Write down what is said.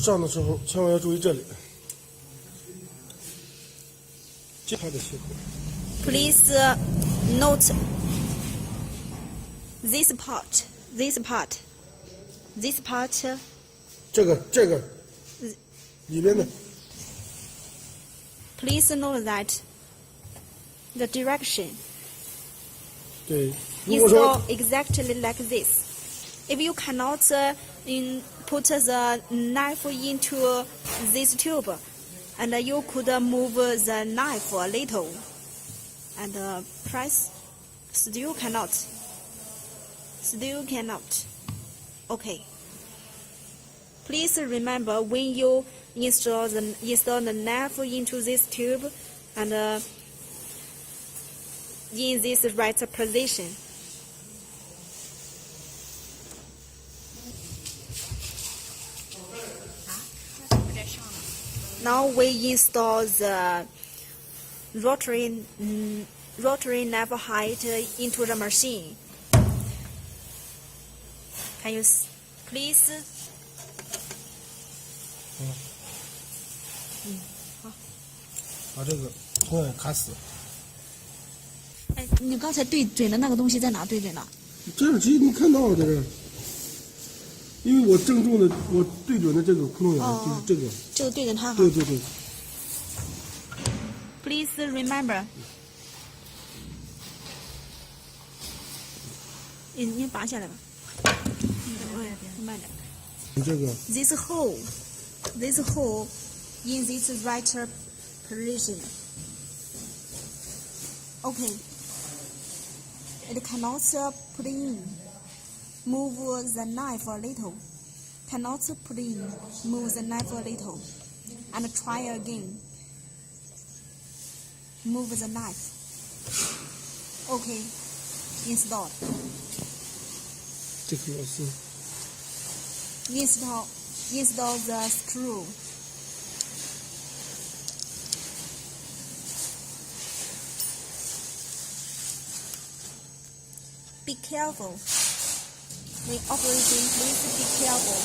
上的时候千万要注意这里，它的切口。Please note this part, this part, this part. 这个里面的。Please note that the direction 对，如果 is 说 not exactly like this. If you cannot put the knife into this tube, and you could move the knife a little and press, still cannot. Okay. Please remember when you install the knife into this tube and in this right position. Now we install the rotary knife height into the machine. Can you please? 把这个同样卡死。哎，你刚才对准的那个东西在哪对准的？这样其实你看到了在这儿，因为我正中的我对准的这个窟窿眼就是这个。这个对准它哈。对对对。Please remember. 你拔下来吧。慢点。这个。This hole in this right position. Okay. It cannot put in. Move the knife a little. Cannot put in. Move the knife a little. And try again. Move the knife. Okay. Installed. 这个螺丝。Install the screw. Be careful. When operating, please be careful.